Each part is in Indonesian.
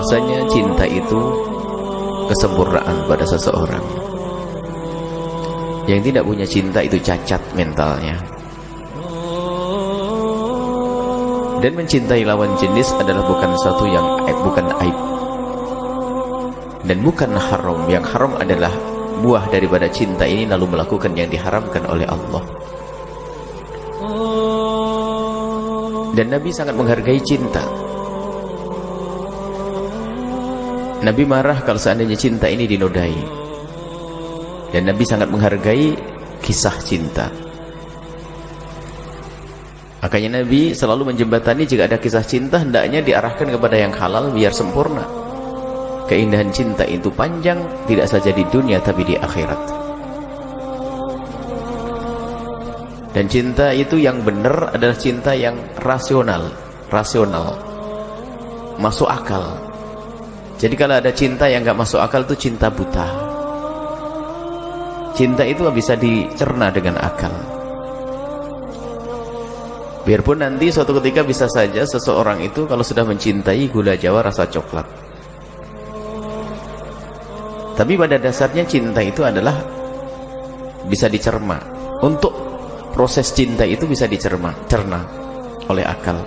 bahwasanya cinta itu kesempurnaan pada seseorang. Yang tidak punya cinta itu cacat mentalnya. Dan mencintai lawan jenis adalah bukan sesuatu yang bukan aib dan bukan haram. Yang haram adalah buah daripada cinta ini lalu melakukan yang diharamkan oleh Allah. Dan Nabi sangat menghargai cinta. Nabi marah kalau seandainya cinta ini dinodai. Dan Nabi sangat menghargai kisah cinta. Makanya Nabi selalu menjembatani jika ada kisah cinta hendaknya diarahkan kepada yang halal biar sempurna. Keindahan cinta itu panjang, tidak saja di dunia tapi di akhirat. Dan cinta itu yang benar adalah cinta yang rasional, masuk akal. Jadi kalau ada cinta yang gak masuk akal itu cinta buta. Cinta itu bisa dicerna dengan akal. Biarpun nanti suatu ketika bisa saja seseorang itu kalau sudah mencintai gula jawa rasa coklat. Tapi pada dasarnya cinta itu adalah bisa dicerna. Untuk proses cinta itu bisa cerna oleh akal.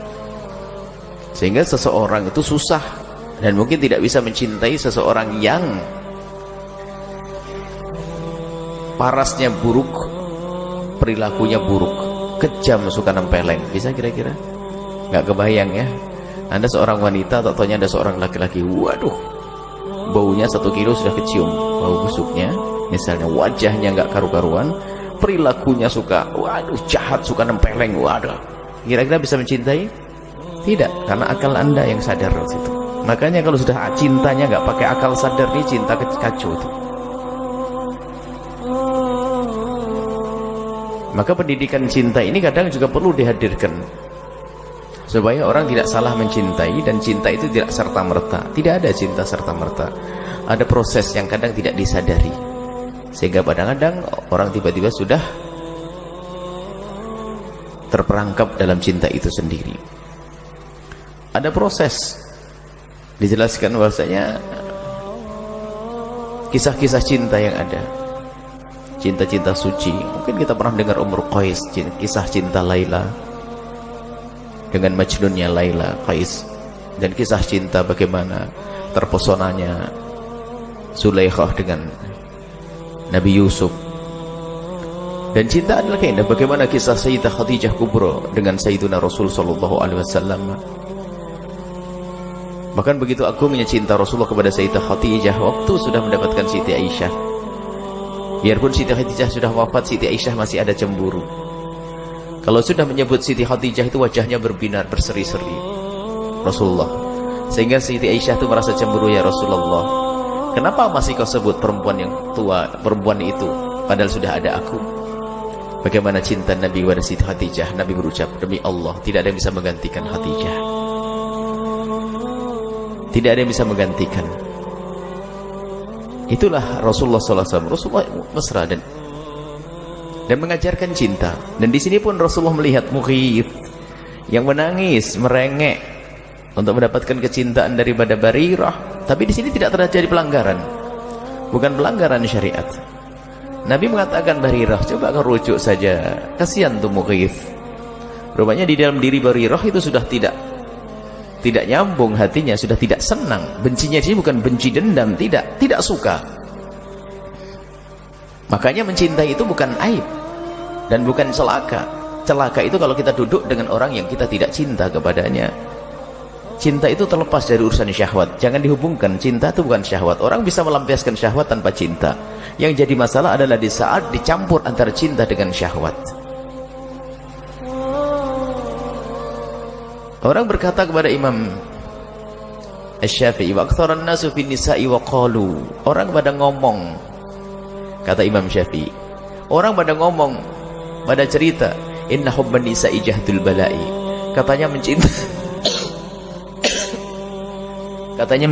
Sehingga seseorang itu susah dan mungkin tidak bisa mencintai seseorang yang parasnya buruk, perilakunya buruk, kejam, suka nempeleng. Bisa kira-kira? Nggak kebayang ya. Anda seorang wanita, totonya ada seorang laki-laki, waduh, baunya 1 kilo sudah kecium, bau busuknya. Misalnya wajahnya nggak karu-karuan, perilakunya suka, waduh, jahat, suka nempeleng, waduh. Kira-kira bisa mencintai? Tidak, karena akal Anda yang sadar situ. Makanya kalau sudah cintanya nggak pakai akal sadar, ini cinta kacau itu. Maka pendidikan cinta ini kadang juga perlu dihadirkan supaya orang tidak salah mencintai. Dan cinta itu tidak serta-merta. Tidak ada cinta serta-merta. Ada proses yang kadang tidak disadari, sehingga kadang-kadang orang tiba-tiba sudah terperangkap dalam cinta itu sendiri. Ada proses. Dijelaskan bahwasanya kisah-kisah cinta yang ada, cinta-cinta suci. Mungkin kita pernah dengar Umrul Qais, kisah cinta Laila dengan Majnunnya Laila Qais, dan kisah cinta bagaimana terpesonanya Zulaikhah dengan Nabi Yusuf. Dan cinta adalah keindahan. Bagaimana kisah Sayyidah Khadijah Kubra dengan Sayyiduna Rasul sallallahu alaihi wasallam. Bahkan begitu agungnya cinta Rasulullah kepada Sayyidah Khadijah waktu sudah mendapatkan Siti Aisyah. Biarpun Siti Khadijah sudah wafat, Siti Aisyah masih ada cemburu. Kalau sudah menyebut Siti Khadijah itu wajahnya berbinar, berseri-seri Rasulullah. Sehingga Siti Aisyah itu merasa cemburu, ya Rasulullah, kenapa masih kau sebut perempuan yang tua, perempuan itu, padahal sudah ada aku? Bagaimana cinta Nabi kepada Siti Khadijah? Nabi berucap, demi Allah, tidak ada yang bisa menggantikan Khadijah. Tidak ada yang bisa menggantikan. Itulah Rasulullah SAW. Rasulullah mesra dan mengajarkan cinta. Dan di sini pun Rasulullah melihat Mughith yang menangis, merengek untuk mendapatkan kecintaan daripada Barirah. Tapi di sini tidak terjadi pelanggaran, bukan pelanggaran syariat. Nabi mengatakan, Barirah, coba kau rujuk saja, kasihan tuh Mughith. Rupanya di dalam diri Barirah itu sudah tidak nyambung hatinya, sudah tidak senang. Bencinya sih bukan benci dendam, tidak suka. Makanya mencintai itu bukan aib dan bukan celaka. Celaka itu kalau kita duduk dengan orang yang kita tidak cinta kepadanya. Cinta itu terlepas dari urusan syahwat. Jangan dihubungkan, cinta itu bukan syahwat. Orang bisa melampiaskan syahwat tanpa cinta. Yang jadi masalah adalah di saat dicampur antara cinta dengan syahwat. Orang berkata kepada Imam Asy-Syafi'i, wa aktsaran nasu fin nisa'i wa qalu. Orang pada ngomong, kata Imam Syafi'i, orang pada ngomong, pada cerita, inna hubban nisa'i jahdul bala'i. Katanya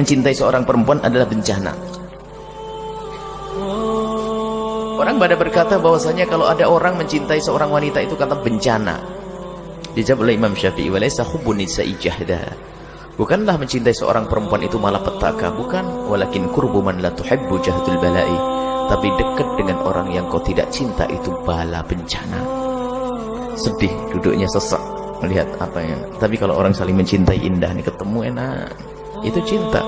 mencintai seorang perempuan adalah bencana. Orang pada berkata bahwasanya kalau ada orang mencintai seorang wanita itu kata bencana. Dijawab oleh Imam Syafi'i, walaysa hubbun nisa'i jahda. Bukanlah mencintai seorang perempuan itu malah petaka, bukan. Walakin qurbu man la tuhibbu jahdul bala'i. Tapi dekat dengan orang yang kau tidak cinta itu bala bencana. Sedih duduknya, sesak melihat apa ya. Tapi kalau orang saling mencintai indah nih, ketemu enak. Itu cinta.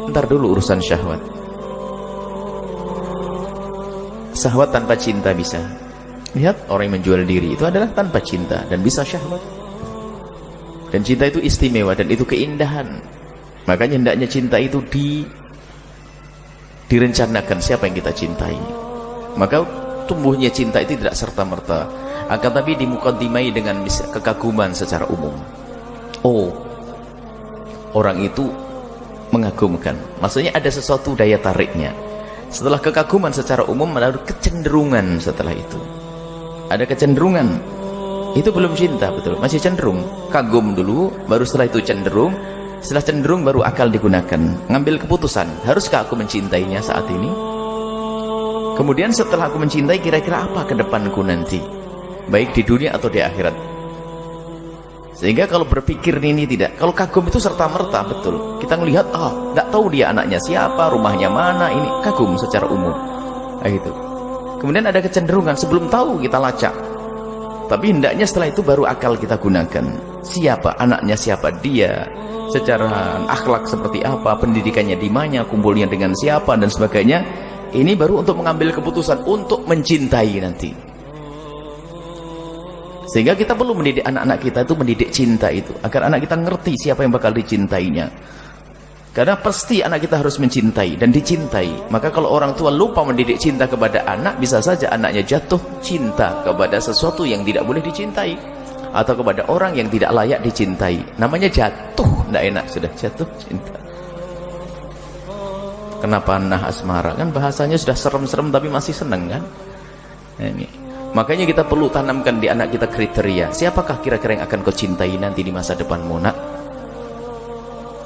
Ntar dulu urusan syahwat. Syahwat tanpa cinta bisa. Lihat orang yang menjual diri itu adalah tanpa cinta dan bisa syahwat. Dan cinta itu istimewa dan itu keindahan. Makanya hendaknya cinta itu direncanakan siapa yang kita cintai. Maka tumbuhnya cinta itu tidak serta-merta, akan tapi dimukadimai dengan kekaguman secara umum. Oh, orang itu mengagumkan. Maksudnya ada sesuatu daya tariknya. Setelah kekaguman secara umum, lalu kecenderungan setelah itu. Ada kecenderungan. Itu belum cinta, betul, masih cenderung. Kagum dulu, baru setelah itu cenderung. Setelah cenderung baru akal digunakan, ngambil keputusan, haruskah aku mencintainya saat ini? Kemudian setelah aku mencintai, kira-kira apa ke depanku nanti, baik di dunia atau di akhirat. Sehingga kalau berpikir ini tidak, kalau kagum itu serta-merta, betul, kita melihat, nggak tahu dia anaknya siapa, rumahnya mana, ini kagum secara umum. Nah, itu. Kemudian ada kecenderungan, sebelum tahu kita lacak. Tapi hendaknya setelah itu baru akal kita gunakan. Siapa anaknya, siapa dia, secara akhlak seperti apa, pendidikannya di mana, kumpulnya dengan siapa dan sebagainya. Ini baru untuk mengambil keputusan untuk mencintai nanti. Sehingga kita perlu mendidik anak-anak kita itu, mendidik cinta itu, agar anak kita ngerti siapa yang bakal dicintainya. Karena pasti anak kita harus mencintai dan dicintai. Maka kalau orang tua lupa mendidik cinta kepada anak, bisa saja anaknya jatuh cinta kepada sesuatu yang tidak boleh dicintai, atau kepada orang yang tidak layak dicintai. Namanya jatuh, tidak enak, sudah jatuh cinta. Kenapa nah asmara? Kan bahasanya sudah serem-serem tapi masih seneng kan? Nah, ini. Makanya kita perlu tanamkan di anak kita kriteria. Siapakah kira-kira yang akan kau cintai nanti di masa depanmu, nak?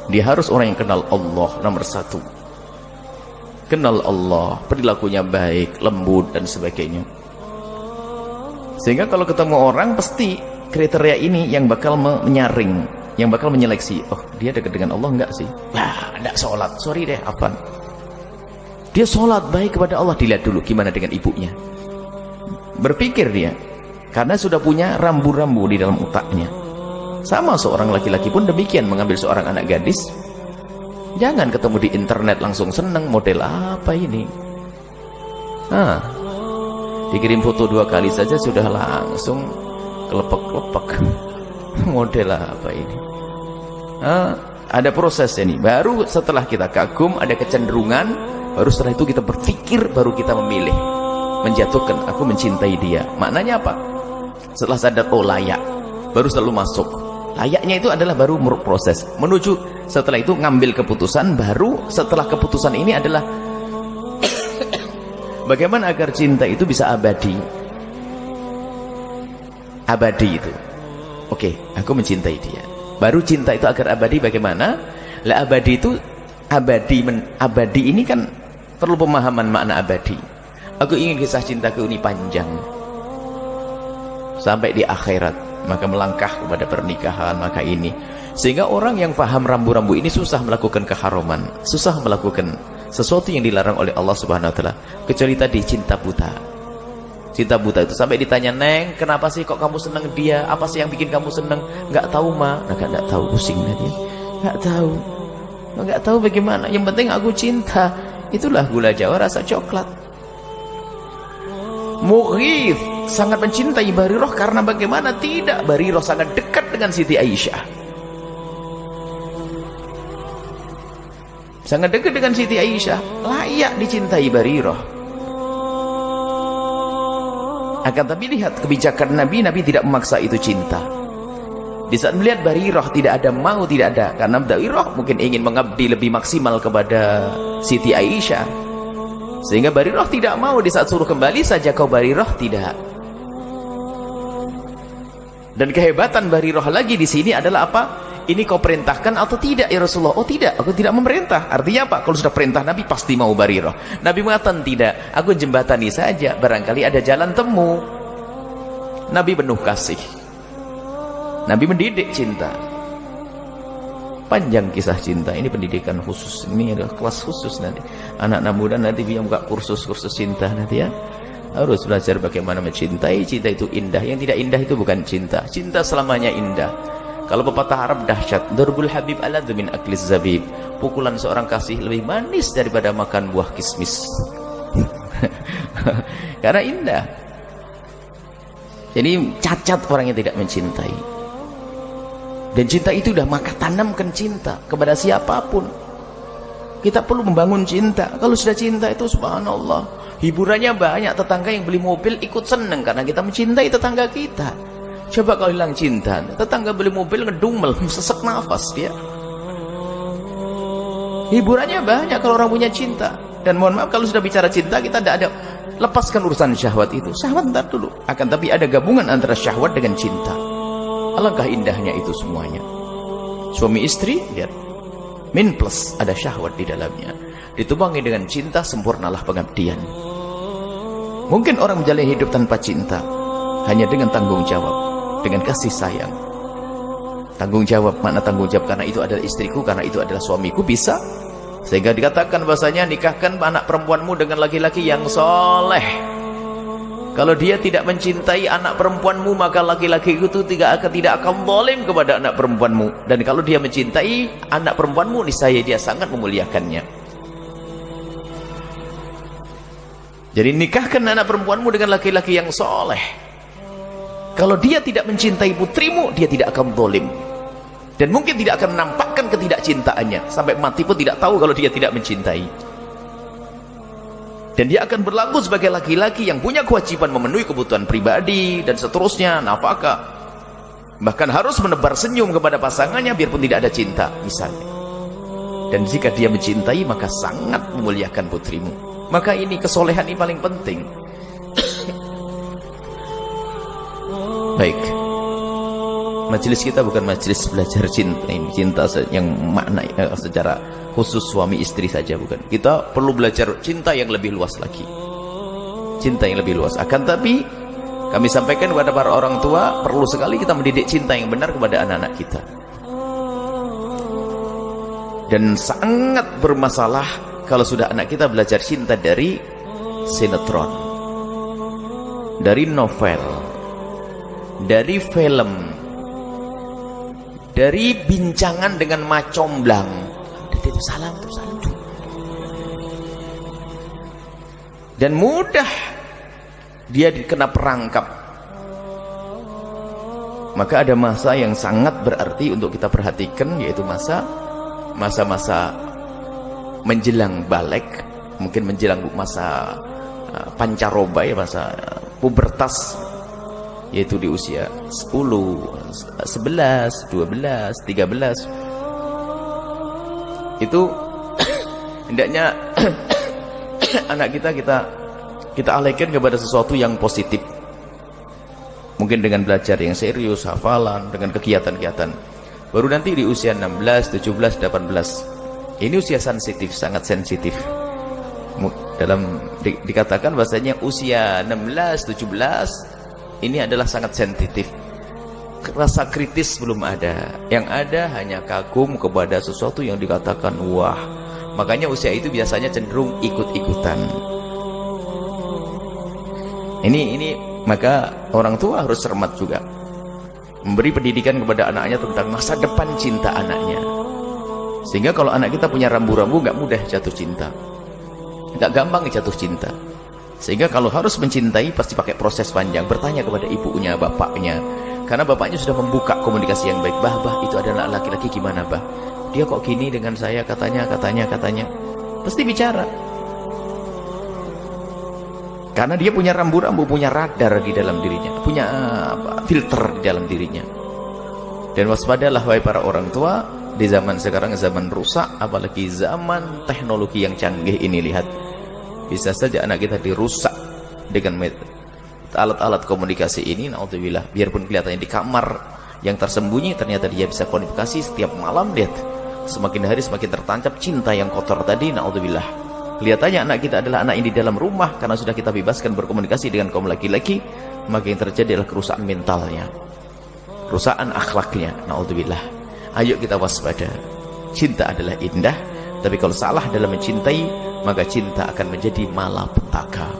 Dia harus orang yang kenal Allah, nomor satu. Kenal Allah, perilakunya baik, lembut dan sebagainya. Sehingga kalau ketemu orang, pasti kriteria ini yang bakal menyaring, yang bakal menyeleksi. Oh, dia dekat dengan Allah enggak sih? Wah, enggak sholat, sorry deh, apa? Dia sholat baik kepada Allah, dilihat dulu gimana dengan ibunya. Berpikir dia, karena sudah punya rambu-rambu di dalam otaknya. Sama seorang laki-laki pun demikian, mengambil seorang anak gadis. Jangan ketemu di internet langsung seneng, model apa ini? Dikirim foto 2 kali saja sudah langsung kelepek-kelepek. Model apa ini? Ada proses ini. Baru setelah kita kagum, ada kecenderungan, baru setelah itu kita berpikir, baru kita memilih, menjatuhkan, aku mencintai dia. Maknanya apa? Setelah sadar, oh layak, baru selalu masuk. Layaknya itu adalah baru proses menuju, setelah itu ngambil keputusan. Baru setelah keputusan ini adalah bagaimana agar cinta itu bisa abadi. Abadi itu, oke, aku mencintai dia. Baru cinta itu agar abadi bagaimana? Lah abadi itu, abadi ini kan perlu pemahaman makna abadi. Aku ingin kisah cintaku ini panjang sampai di akhirat, maka melangkah kepada pernikahan, maka ini. Sehingga orang yang paham rambu-rambu ini susah melakukan keharaman, susah melakukan sesuatu yang dilarang oleh Allah Subhanahu wa taala, kecuali tadi cinta buta. Cinta buta itu sampai ditanya, "Neng, kenapa sih kok kamu senang dia? Apa sih yang bikin kamu senang?" "Enggak tahu, Ma." Nah, enggak tahu, pusing dia. Enggak tahu bagaimana. Yang penting aku cinta. Itulah gula Jawa rasa coklat. Mughith sangat mencintai Barirah karena bagaimana tidak, Barirah sangat dekat dengan Siti Aisyah, sangat dekat dengan Siti Aisyah, layak dicintai Barirah. Akan tapi lihat kebijakan Nabi tidak memaksa itu cinta. Di saat melihat Barirah tidak ada mau, tidak ada, karena Barirah mungkin ingin mengabdi lebih maksimal kepada Siti Aisyah, sehingga Barirah tidak mau. Di saat suruh kembali saja kau Barirah, tidak. Dan kehebatan Barirah lagi di sini adalah apa? Ini kau perintahkan atau tidak ya Rasulullah? Oh tidak, aku tidak memerintah. Artinya apa? Kalau sudah perintah Nabi pasti mau Barirah. Nabi mengatakan tidak, aku jembatani saja, barangkali ada jalan temu. Nabi penuh kasih, Nabi mendidik cinta. Panjang kisah cinta. Ini pendidikan khusus, ini adalah kelas khusus nanti. Anak-anak muda nanti bisa buka kursus-kursus cinta nanti ya. Harus belajar bagaimana mencintai. Cinta itu indah. Yang tidak indah itu bukan cinta. Cinta selamanya indah. Kalau pepatah Arab dahsyat, darbul habib aladzu min akliz zabib. Pukulan seorang kasih lebih manis daripada makan buah kismis. Karena indah. Jadi cacat orang yang tidak mencintai. Dan cinta itu udah maka tanamkan cinta kepada siapapun. Kita perlu membangun cinta. Kalau sudah cinta itu subhanallah, hiburannya banyak. Tetangga yang beli mobil ikut seneng karena kita mencintai tetangga kita. Coba kalau hilang cinta, tetangga beli mobil ngedumel, sesek nafas dia. Hiburannya banyak kalau orang punya cinta. Dan mohon maaf kalau sudah bicara cinta, kita tidak ada, lepaskan urusan syahwat itu. Syahwat ntar dulu. Akan tapi ada gabungan antara syahwat dengan cinta. Alangkah indahnya itu semuanya. Suami istri, lihat, min plus, ada syahwat di dalamnya. Ditumbangi dengan cinta, sempurnalah pengabdian. Mungkin orang menjalani hidup tanpa cinta, hanya dengan tanggung jawab, dengan kasih sayang. Tanggung jawab, mana tanggung jawab? Karena itu adalah istriku, karena itu adalah suamiku, bisa. Sehingga dikatakan bahasanya, nikahkan anak perempuanmu dengan laki-laki yang soleh. Kalau dia tidak mencintai anak perempuanmu, maka laki-laki itu tidak akan zalim kepada anak perempuanmu. Dan kalau dia mencintai anak perempuanmu, niscaya dia sangat memuliakannya. Jadi nikahkan anak perempuanmu dengan laki-laki yang soleh. Kalau dia tidak mencintai putrimu, dia tidak akan zalim. Dan mungkin tidak akan menampakkan ketidakcintaannya. Sampai mati pun tidak tahu kalau dia tidak mencintai. Dan dia akan berlaku sebagai laki-laki yang punya kewajiban memenuhi kebutuhan pribadi dan seterusnya, nafkah. Bahkan harus menebar senyum kepada pasangannya biarpun tidak ada cinta, misalnya. Dan jika dia mencintai, maka sangat memuliakan putrimu. Maka ini kesolehan ini paling penting. Baik. Majelis kita bukan majelis belajar cinta ini, cinta yang makna secara khusus suami istri saja, bukan. Kita perlu belajar cinta yang lebih luas lagi. Cinta yang lebih luas. Akan tapi kami sampaikan kepada para orang tua, perlu sekali kita mendidik cinta yang benar kepada anak-anak kita. Dan sangat bermasalah kalau sudah anak kita belajar cinta dari sinetron, dari novel, dari film, dari bincangan dengan macomblang. Itu salah, itu salah. Dan mudah dia dikena perangkap. Maka ada masa yang sangat berarti untuk kita perhatikan, yaitu masa-masa menjelang balik, mungkin menjelang masa pancaroba, ya, masa pubertas, yaitu di usia 10, 11, 12, 13. Itu hendaknya anak kita alihkan kepada sesuatu yang positif. Mungkin dengan belajar yang serius, hafalan, dengan kegiatan-kegiatan. Baru nanti di usia 16, 17, 18. Ini usia sensitif, sangat sensitif. Dikatakan bahasanya usia 16, 17 ini adalah sangat sensitif. Rasa kritis belum ada. Yang ada hanya kagum kepada sesuatu yang dikatakan wah. Makanya usia itu biasanya cenderung ikut-ikutan. Ini maka orang tua harus cermat juga, memberi pendidikan kepada anaknya tentang masa depan cinta anaknya. Sehingga kalau anak kita punya rambu-rambu, nggak mudah jatuh cinta, nggak gampang jatuh cinta. Sehingga kalau harus mencintai pasti pakai proses panjang, bertanya kepada ibunya, bapaknya. Karena bapaknya sudah membuka komunikasi yang baik. Bah, itu adalah laki-laki gimana, bah? Dia kok gini dengan saya, katanya. Pasti bicara. Karena dia punya rambu-rambu, punya radar di dalam dirinya, punya filter di dalam dirinya. Dan waspadalah wahai para orang tua, di zaman sekarang zaman rusak, apalagi zaman teknologi yang canggih ini. Lihat, bisa saja anak kita dirusak dengan alat-alat komunikasi ini. Naudzubillah, biarpun kelihatannya di kamar yang tersembunyi, ternyata dia bisa komunikasi setiap malam. Lihat, semakin hari semakin tertancap cinta yang kotor tadi. Naudzubillah, kelihatannya anak kita adalah anak yang di dalam rumah, karena sudah kita bebaskan berkomunikasi dengan kaum laki-laki, maka yang terjadi adalah kerusakan mentalnya, kerusakan akhlaknya. Naudzubillah. Ayo kita waspada. cinta adalah indah, tapi kalau salah dalam mencintai, maka cinta akan menjadi malapetaka.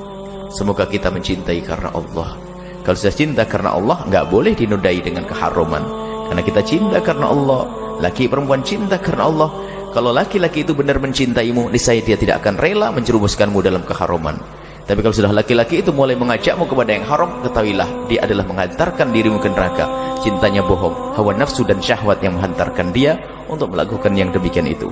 Semoga kita mencintai karena Allah. Kalau sudah cinta karena Allah, nggak boleh dinodai dengan keharuman, karena kita cinta karena Allah. Laki perempuan cinta karena Allah. Kalau laki-laki itu benar mencintaimu, niscaya dia tidak akan rela menjerumuskanmu dalam keharuman. Tapi kalau sudah laki-laki itu mulai mengajakmu kepada yang haram, ketahuilah dia adalah menghantarkan dirimu ke neraka. Cintanya bohong, hawa nafsu dan syahwat yang menghantarkan dia untuk melakukan yang demikian itu.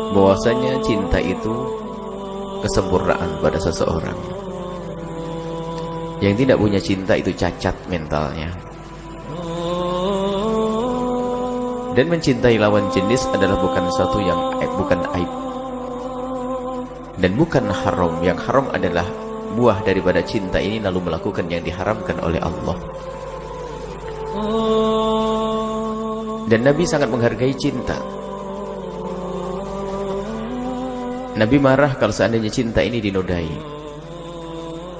Bahwasanya cinta itu kesempurnaan pada seseorang. Yang tidak punya cinta itu cacat mentalnya. Dan mencintai lawan jenis adalah bukan sesuatu yang bukan aib dan bukan haram. Yang haram adalah buah daripada cinta ini lalu melakukan yang diharamkan oleh Allah. Dan Nabi sangat menghargai cinta. Nabi marah kalau seandainya cinta ini dinodai.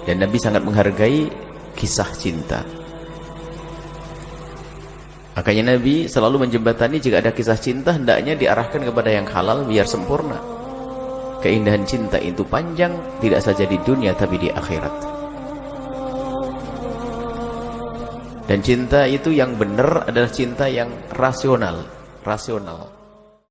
Dan Nabi sangat menghargai kisah cinta. Makanya Nabi selalu menjembatani jika ada kisah cinta, hendaknya diarahkan kepada yang halal biar sempurna. Keindahan cinta itu panjang, tidak saja di dunia tapi di akhirat. Dan cinta itu yang benar adalah cinta yang rasional.